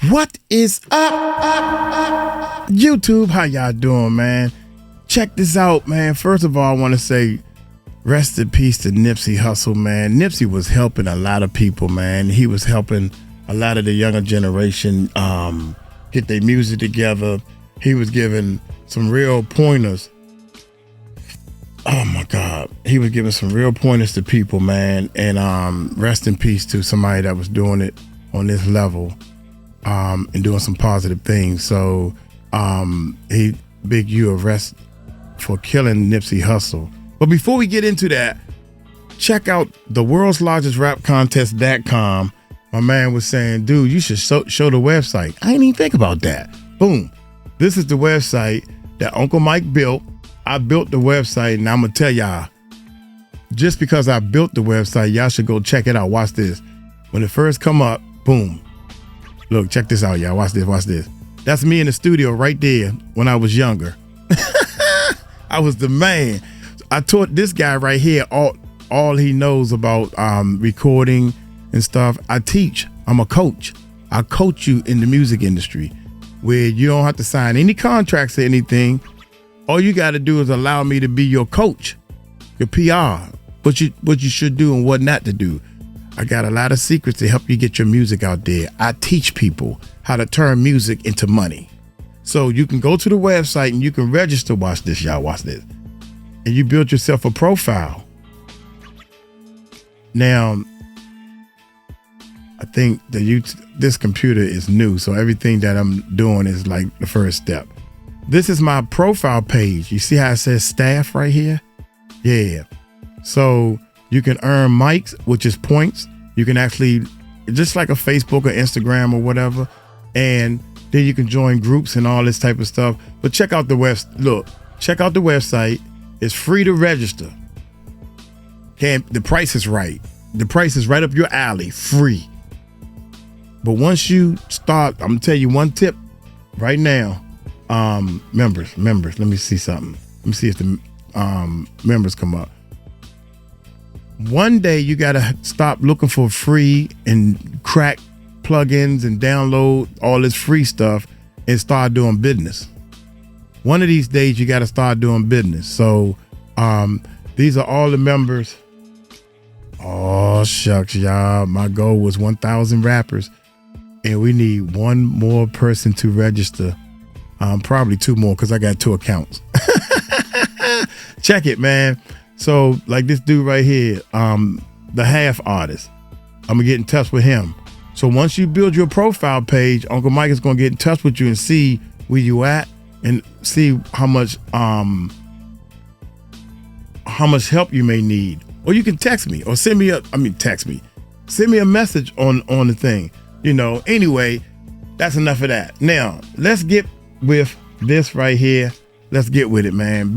What is up, YouTube? How y'all doing, man? Check this out, man. First of all, I want to say rest in peace to Nipsey Hussle, man. Nipsey was helping a lot of people, man. He was helping a lot of the younger generation get their music together. He was giving some real pointers. Oh my God. He was giving some real pointers to people, man. And rest in peace to somebody that was doing it on this level. And doing some positive things. So Big U arrested for killing Nipsey Hussle. But before we get into that, check out the world's largest rap contest.com. My man was saying, dude, you should show the website. I didn't even think about that. Boom. This is the website that Uncle Mike built. I built the website, and I'm going to tell y'all, just because I built the website, y'all should go check it out. Watch this. When it first come up, boom. Look, check this out, y'all. Watch this, watch this. That's me in the studio right there when I was younger. I was the man. I taught this guy right here all he knows about recording and stuff. I teach. I'm a coach. I coach you in the music industry where you don't have to sign any contracts or anything. All you got to do is allow me to be your coach, your PR, what you should do and what not to do. I got a lot of secrets to help you get your music out there. I teach people how to turn music into money. So you can go to the website and you can register. Watch this, y'all. Watch this. And you build yourself a profile. Now, I think this computer is new, so everything that I'm doing is like the first step. This is my profile page. You see how it says staff right here? Yeah. So you can earn mics, which is points. You can actually, just like a Facebook or Instagram or whatever, and then you can join groups and all this type of stuff. But check out the check out the website. It's free to register. The price is right. The price is right up your alley, free. But once you start, I'm gonna tell you one tip right now. Members, let me see something. Let me see if the members come up. One day you gotta stop looking for free and crack plugins and download all this free stuff and start doing business. One of these days you gotta start doing business. So these are all the members. Oh shucks, y'all. My goal was 1,000 rappers, and we need one more person to register. Probably two more because I got 2 accounts. Check it, man. So like this dude right here, the half artist, I'm gonna get in touch with him. So once you build your profile page, Uncle Mike is gonna get in touch with you and see where you at and see how much help you may need. Or you can text me or send me a message on the thing. You know, anyway, that's enough of that. Now let's get with this right here. Let's get with it, man.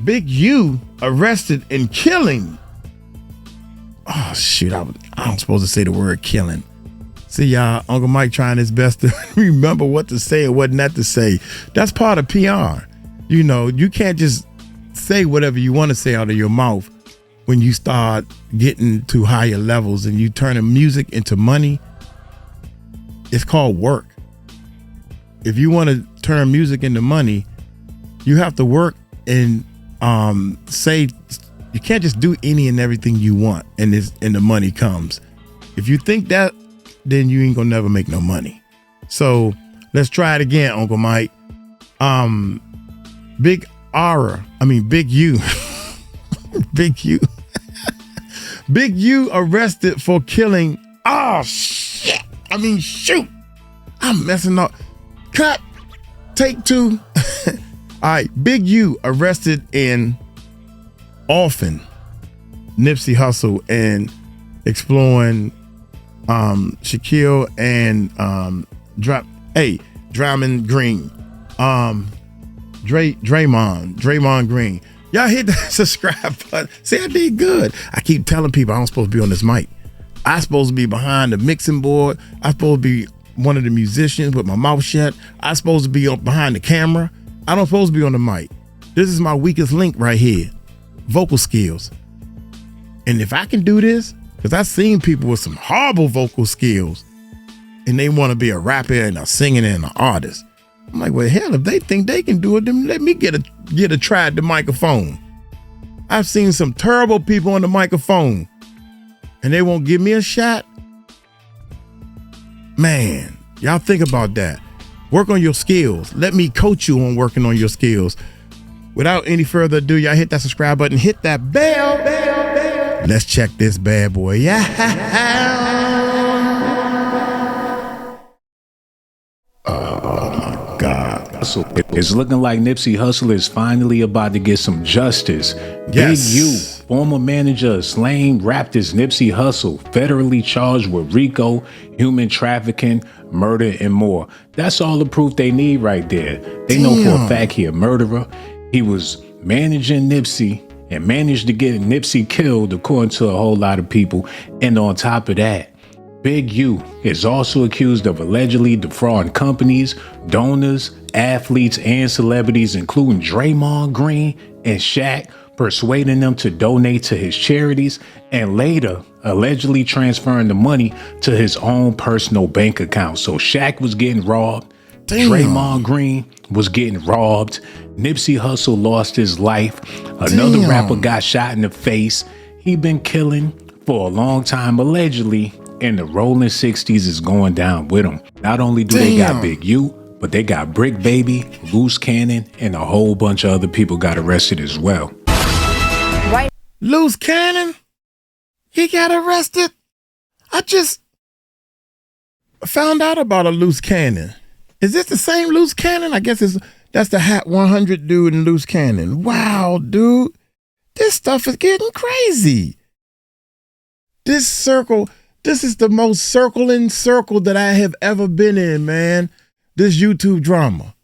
Big U arrested in killing. Oh shoot, I'm supposed to say the word killing. See y'all, Uncle Mike trying his best to remember what to say and what not to say. That's part of PR. You know, you can't just say whatever you want to say out of your mouth when you start getting to higher levels and you turning music into money. It's called work. If you want to turn music into money, you have to work and say you can't just do any and everything you want and the money comes. If you think that, then you ain't gonna never make no money. So let's try it again, Uncle Mike. Big U. Big U. Big U arrested for killing. Oh shit. Shoot. I'm messing up. Cut. Take 2. All right, Big U arrested in Orphan, Nipsey Hussle, and exploring Shaquille and Draymond Green. Draymond Green. Y'all hit the subscribe button. See, I did good. I keep telling people I'm supposed to be on this mic. I'm supposed to be behind the mixing board. I'm supposed to be one of the musicians with my mouth shut. I'm supposed to be behind the camera. I don't supposed to be on the mic. This is my weakest link right here. Vocal skills. And if I can do this, because I've seen people with some horrible vocal skills, and they want to be a rapper and a singer and an artist. I'm like, well, hell, if they think they can do it, then let me get a try at the microphone. I've seen some terrible people on the microphone, and they won't give me a shot. Man, y'all think about that. Work on your skills. Let me coach you on working on your skills. Without any further ado, y'all hit that subscribe button, hit that bell. Let's check this bad boy. Yeah. Oh my God. So it's looking like Nipsey Hussle is finally about to get some justice. Yes. Big U, former manager of slain Raptors Nipsey Hussle, federally charged with RICO, human trafficking, murder, and more. That's all the proof they need right there. They know for a fact he a murderer. He was managing Nipsey and managed to get Nipsey killed, according to a whole lot of people. And on top of that, Big U is also accused of allegedly defrauding companies, donors, athletes, and celebrities, including Draymond Green and Shaq, persuading them to donate to his charities, and later allegedly transferring the money to his own personal bank account. So Shaq was getting robbed. Draymond Green was getting robbed. Nipsey Hussle lost his life. Another rapper got shot in the face. He been killing for a long time, allegedly, and the rolling 60s is going down with him. Not only do they got Big U, but they got Brick Baby, Loose Cannon, and a whole bunch of other people got arrested as well. Right. Loose Cannon? He got arrested? I just found out about a Loose Cannon. Is this the same Loose Cannon? I guess that's the Hat 100 dude in Loose Cannon. Wow, dude. This stuff is getting crazy. This is the most circling circle that I have ever been in, man. This YouTube drama.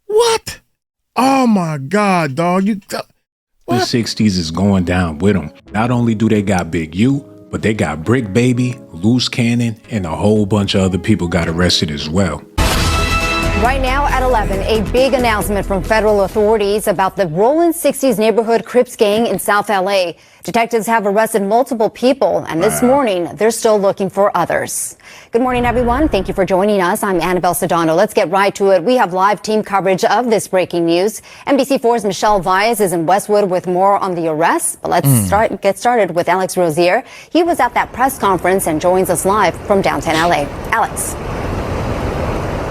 What? Oh my God, dog. The 60s is going down with them. Not only do they got Big U, but they got Brick Baby, Loose Cannon, and a whole bunch of other people got arrested as well. Right now at 11, a big announcement from federal authorities about the Rollin' 60s neighborhood Crips gang in South LA. Detectives have arrested multiple people, and this morning they're still looking for others. Good morning, everyone. Thank you for joining us. I'm Annabelle Sedano. Let's get right to it. We have live team coverage of this breaking news. NBC4's Michelle Vyas is in Westwood with more on the arrest. But let's get started with Alex Rozier. He was at that press conference and joins us live from downtown LA. Alex.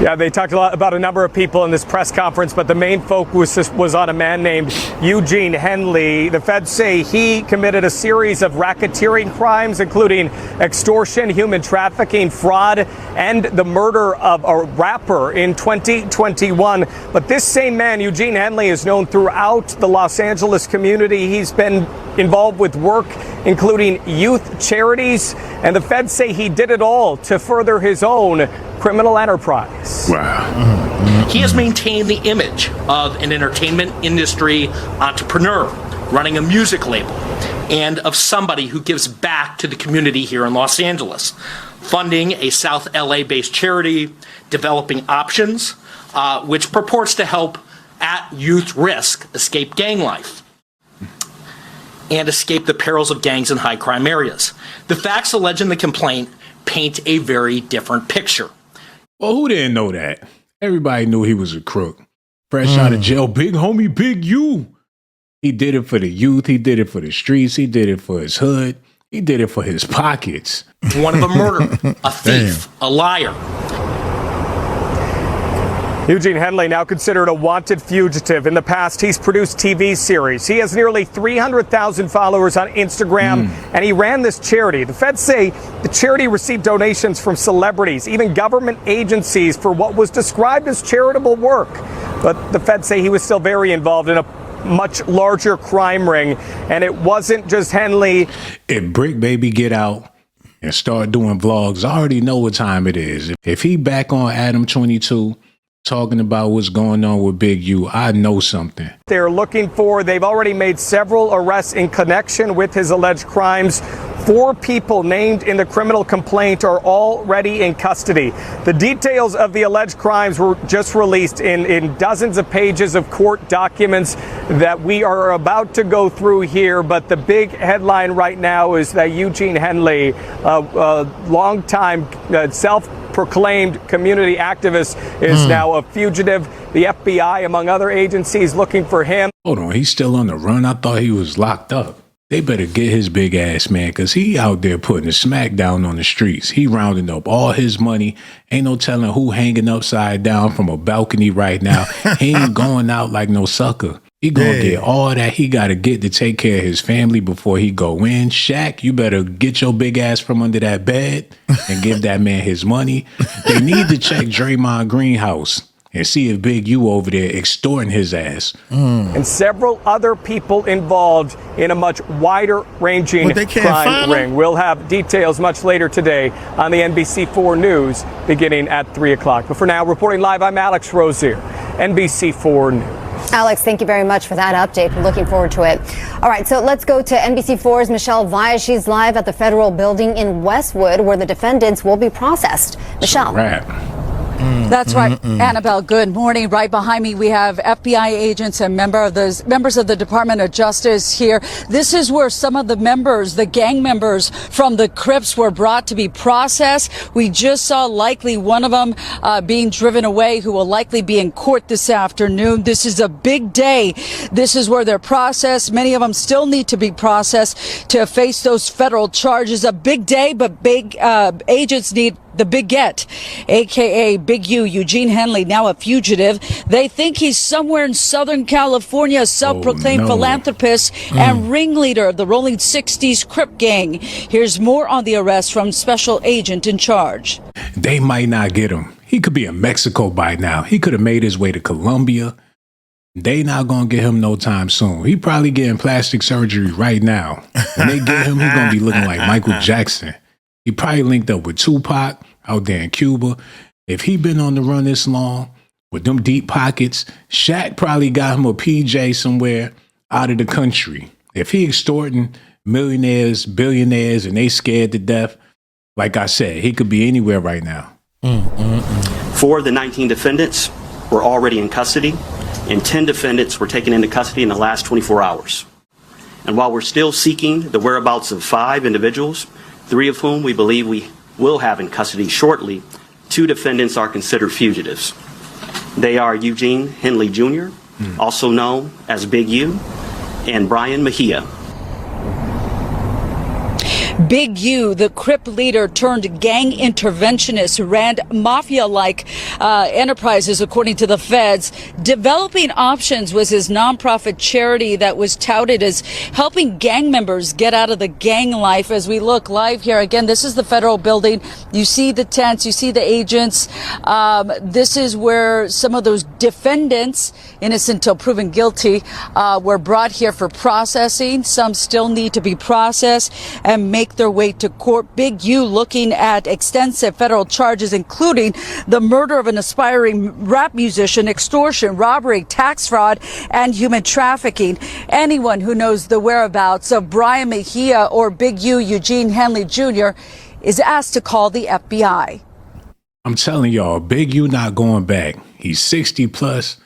Yeah, they talked a lot about a number of people in this press conference, but the main focus was on a man named Eugene Henley. The feds say he committed a series of racketeering crimes, including extortion, human trafficking, fraud, and the murder of a rapper in 2021. But this same man, Eugene Henley, is known throughout the Los Angeles community. He's been involved with work including youth charities, and the feds say he did it all to further his own criminal enterprise. Wow. He has maintained the image of an entertainment industry entrepreneur running a music label and of somebody who gives back to the community here in Los Angeles, funding a South LA-based charity, developing options, which purports to help at youth risk escape gang life and escape the perils of gangs in high crime areas. The facts alleged in the complaint paint a very different picture. Well, who didn't know that? Everybody knew he was a crook. Fresh out of jail, big homie, Big U. He did it for the youth. He did it for the streets. He did it for his hood. He did it for his pockets. One of a murderer, a thief, a liar. Eugene Henley, now considered a wanted fugitive. In the past, he's produced TV series. He has nearly 300,000 followers on Instagram, and he ran this charity. The feds say the charity received donations from celebrities, even government agencies, for what was described as charitable work. But the feds say he was still very involved in a much larger crime ring, and it wasn't just Henley. If Brick Baby get out and start doing vlogs, I already know what time it is. If he back on Adam 22, talking about what's going on with Big U, I know something. They've already made several arrests in connection with his alleged crimes. 4 people named in the criminal complaint are already in custody. The details of the alleged crimes were just released in dozens of pages of court documents that we are about to go through here. But the big headline right now is that Eugene Henley, a longtime self-proclaimed community activist is now a fugitive. The FBI, among other agencies, looking for him. Hold on, he's still on the run? I thought he was locked up. They better get his big ass, man, because he out there putting a smack down on the streets. He rounding up all his money. Ain't no telling who hanging upside down from a balcony right now. He ain't going out like no sucker. He gonna get all that he gotta get to take care of his family before he go in. Shaq, you better get your big ass from under that bed and give that man his money. They need to check Draymond Greenhouse and see if Big U over there extorting his ass. And several other people involved in a much wider-ranging crime ring. We'll have details much later today on the NBC4 News beginning at 3 o'clock. But for now, reporting live, I'm Alex Rozier, NBC4 News. Alex, thank you very much for that update. We're looking forward to it. All right, so let's go to NBC4's Michelle Via. She's live at the federal building in Westwood, where the defendants will be processed. Michelle. That's right, Annabelle. Good morning. Right behind me, we have FBI agents and members of the Department of Justice here. This is where some of the members, the gang members from the Crips, were brought to be processed. We just saw likely one of them being driven away, who will likely be in court this afternoon. This is a big day. This is where they're processed. Many of them still need to be processed to face those federal charges. A big day, but big agents need the Big Get, a.k.a. Big U, Eugene Henley, now a fugitive. They think he's somewhere in Southern California, a self-proclaimed philanthropist and ringleader of the Rolling 60s Crip gang. Here's more on the arrest from special agent in charge. They might not get him. He could be in Mexico by now. He could have made his way to Colombia. They not gonna get him no time soon. He probably getting plastic surgery right now. When they get him, he's gonna be looking like Michael Jackson. He probably linked up with Tupac out there in Cuba. If he been on the run this long with them deep pockets, Shaq probably got him a PJ somewhere out of the country. If he extorting millionaires, billionaires, and they scared to death, like I said, he could be anywhere right now. 4 of the 19 defendants were already in custody, and 10 defendants were taken into custody in the last 24 hours. And while we're still seeking the whereabouts of 5 individuals, 3 of whom we believe we will have in custody shortly, 2 defendants are considered fugitives. They are Eugene Henley Jr., also known as Big U, and Brian Mejia. Big U, the Crip leader turned gang interventionist who ran mafia-like enterprises, according to the feds. Developing Options was his nonprofit charity that was touted as helping gang members get out of the gang life. As we look live here, again, this is the federal building. You see the tents, you see the agents. This is where some of those defendants, innocent until proven guilty, were brought here for processing. Some still need to be processed and make their way to court. Big U looking at extensive federal charges, including the murder of an aspiring rap musician, extortion, robbery, tax fraud, and human trafficking. Anyone who knows the whereabouts of Brian Mejia or Big U, Eugene Henley Jr., is asked to call the FBI. I'm telling y'all, Big U not going back. He's 60 plus.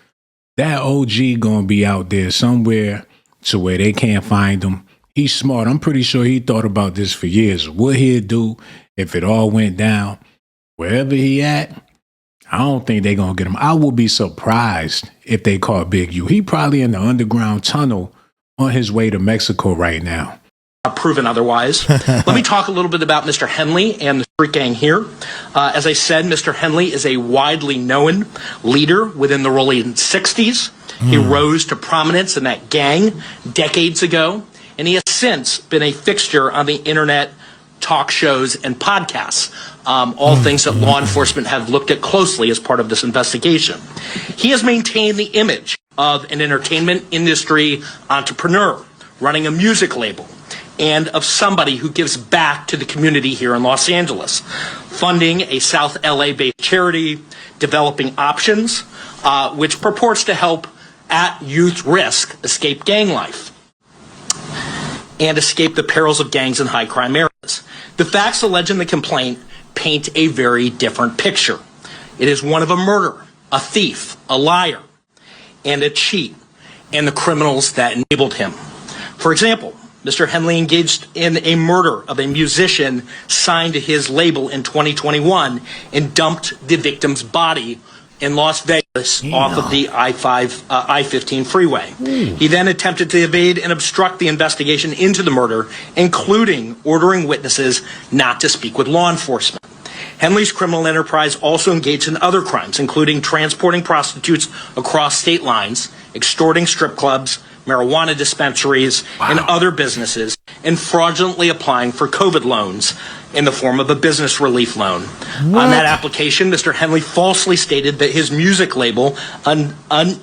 That OG gonna be out there somewhere to where they can't find him. He's smart. I'm pretty sure he thought about this for years. What he'd do if it all went down. Wherever he at, I don't think they're going to get him. I would be surprised if they caught Big U. He probably in the underground tunnel on his way to Mexico right now. Proven otherwise. Let me talk a little bit about Mr. Henley and the street gang here. As I said, Mr. Henley is a widely known leader within the Rolling 60s. He rose to prominence in that gang decades ago. And he has since been a fixture on the internet, talk shows, and podcasts, all things that law enforcement have looked at closely as part of this investigation. He has maintained the image of an entertainment industry entrepreneur running a music label and of somebody who gives back to the community here in Los Angeles, funding a South LA-based charity, Developing Options, which purports to help at youth risk escape gang life and escape the perils of gangs in high crime areas. The facts alleged in the complaint paint a very different picture. It is one of a murderer, a thief, a liar, and a cheat, and the criminals that enabled him. For example, Mr. Henley engaged in a murder of a musician signed to his label in 2021 and dumped the victim's body in Las Vegas off of the I-15 freeway. He then attempted to evade and obstruct the investigation into the murder, including ordering witnesses not to speak with law enforcement. Henley's criminal enterprise also engaged in other crimes, including transporting prostitutes across state lines, extorting strip clubs, marijuana dispensaries, and other businesses, and fraudulently applying for COVID loans in the form of a business relief loan. On that application, Mr. Henley falsely stated that his music label,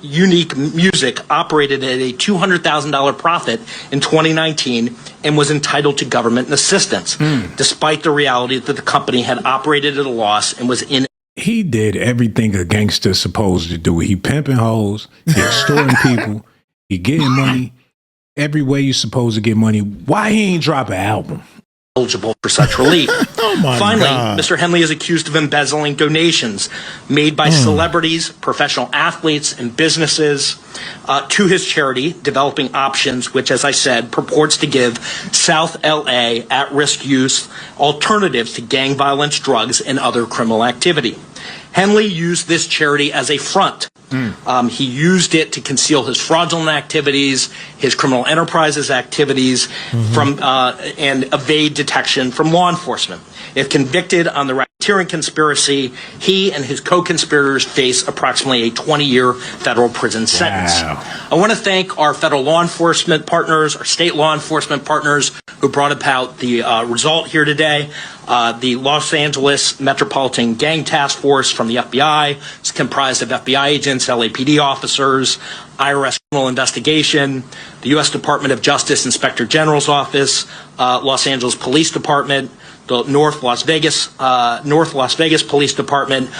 Unique Music, operated at a $200,000 profit in 2019 and was entitled to government assistance, despite the reality that the company had operated at a loss and was in. He did everything a gangster's supposed to do. He pimping hoes, he extorting people, he getting money every way you're supposed to get money. Why he ain't drop an album? Eligible for such relief. Finally, God. Mr. Henley is accused of embezzling donations made by celebrities, professional athletes, and businesses to his charity, Developing Options, which, as I said, purports to give South LA at-risk youth alternatives to gang violence, drugs, and other criminal activity. Henley used this charity as a front. He used it to conceal his fraudulent activities, his criminal enterprises activities, from and evade detection from law enforcement. If convicted on the racketeering conspiracy, he and his co-conspirators face approximately a 20-year federal prison sentence. I want to thank our federal law enforcement partners, our state law enforcement partners who brought about the result here today. The Los Angeles Metropolitan Gang Task Force from the FBI is comprised of FBI agents, LAPD officers, IRS criminal investigation, the U.S. Department of Justice Inspector General's Office, Los Angeles Police Department, the North Las Vegas Police Department.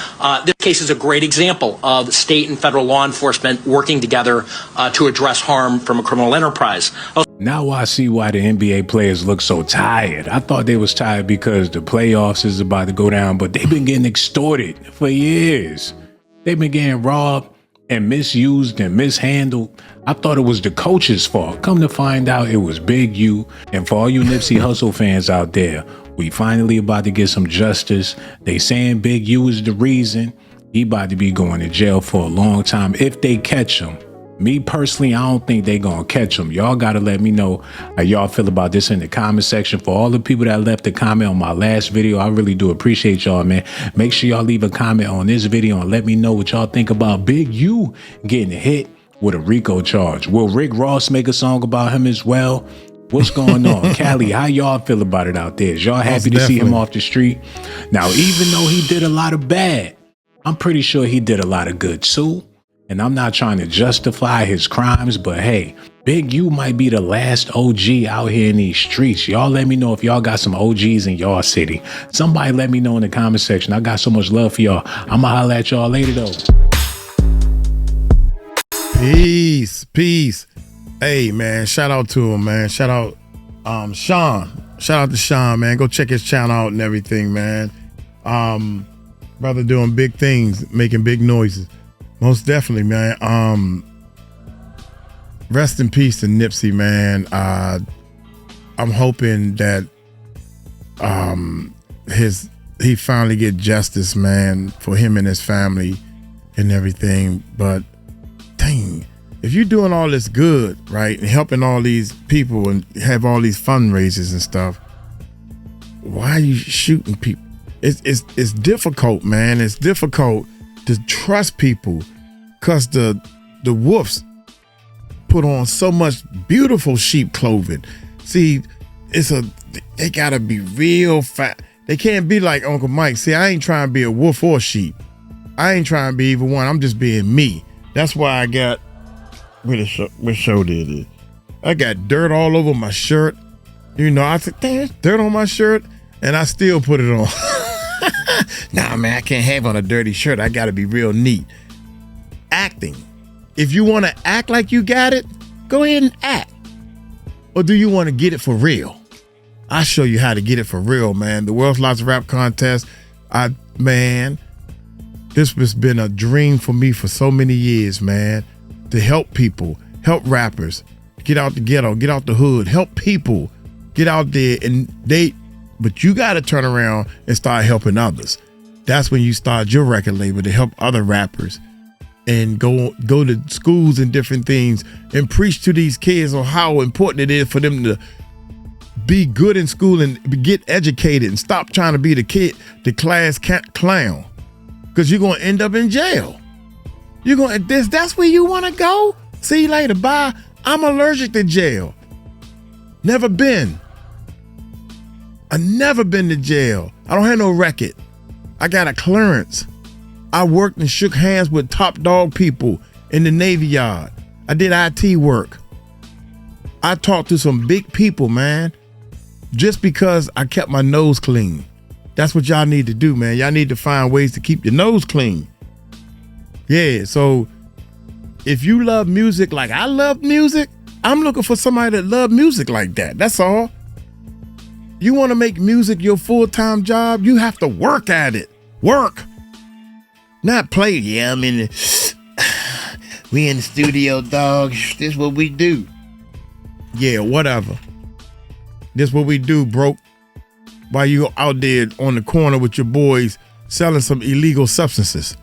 This case is a great example of state and federal law enforcement working together to address harm from a criminal enterprise. Now I see why the NBA players look so tired. I thought they was tired because the playoffs is about to go down, but they've been getting extorted for years. They've been getting robbed and misused and mishandled. I thought it was the coach's fault. Come to find out it was Big U. And for all you Nipsey Hussle fans out there, we finally about to get some justice. They saying Big U is the reason. He about to be going to jail for a long time if they catch him. Me personally, I don't think they gonna catch him. Y'all gotta let me know how y'all feel about this in the comment section. For all the people that left a comment on my last video, I really do appreciate y'all, man. Make sure y'all leave a comment on this video and let me know what y'all think about Big U getting hit with a RICO charge. Will Rick Ross make a song about him as well? What's going on? Cali, how y'all feel about it out there? Is y'all happy to see him off the street? Now, even though he did a lot of bad, I'm pretty sure he did a lot of good too. And I'm not trying to justify his crimes, but hey, Big U might be the last OG out here in these streets. Y'all let me know if y'all got some OGs in y'all city. Somebody let me know in the comment section. I got so much love for y'all. I'ma holler at y'all later though. Peace. Hey man, shout out to him, man. Shout out Sean. Shout out to Sean, man. Go check his channel out and everything, man. Brother doing big things, making big noises. Most definitely, man. Rest in peace to Nipsey, man. I'm hoping that he finally get justice, man, for him and his family and everything. But dang, if you're doing all this good, right, and helping all these people and have all these fundraisers and stuff, why are you shooting people? It's difficult, man. It's difficult to trust people because the wolves put on so much beautiful sheep clothing. See, they gotta be real fat. They can't be like Uncle Mike. See, I ain't trying to be a wolf or sheep. I ain't trying to be either one. I'm just being me. That's why I got what show did it? I got dirt all over my shirt. You know, I said, damn, dirt on my shirt, and I still put it on. Nah, man, I can't have on a dirty shirt. I got to be real neat. Acting. If you want to act like you got it, go ahead and act. Or do you want to get it for real? I'll show you how to get it for real, man. The World's Lots of Rap Contest, man, this has been a dream for me for so many years, man, to help people, help rappers, Get out the ghetto, get out the hood, help people, get out there but you got to turn around and start helping others. That's when you start your record label to help other rappers and go to schools and different things and preach to these kids on how important it is for them to be good in school and get educated and stop trying to be the class clown, because you're going to end up in jail. That's where you want to go? See you later, bye. I'm allergic to jail. Never been. I never been to jail. I don't have no record. I got a clearance. I worked and shook hands with top dog people in the Navy Yard. I did IT work. I talked to some big people, man, just because I kept my nose clean. That's what y'all need to do, man. Y'all need to find ways to keep your nose clean. Yeah, so if you love music like I love music, I'm looking for somebody that love music like that. That's all. You want to make music your full-time job, you have to work at it. Work. Not play. Yeah, we in the studio, dog. This is what we do. Yeah, whatever. This is what we do, broke. While you out there on the corner with your boys selling some illegal substances.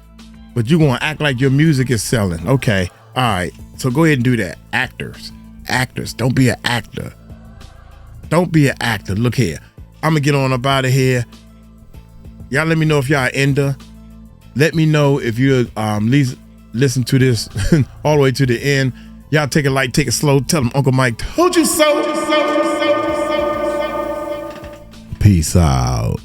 But you gonna act like your music is selling. Okay, all right. So go ahead and do that. Actors, don't be an actor. Don't be an actor. Look here. I'm gonna get on up out of here. Y'all let me know if y'all into. Let me know if you at least listen to this all the way to the end. Y'all take it light, take it slow. Tell them Uncle Mike told you so. Peace out.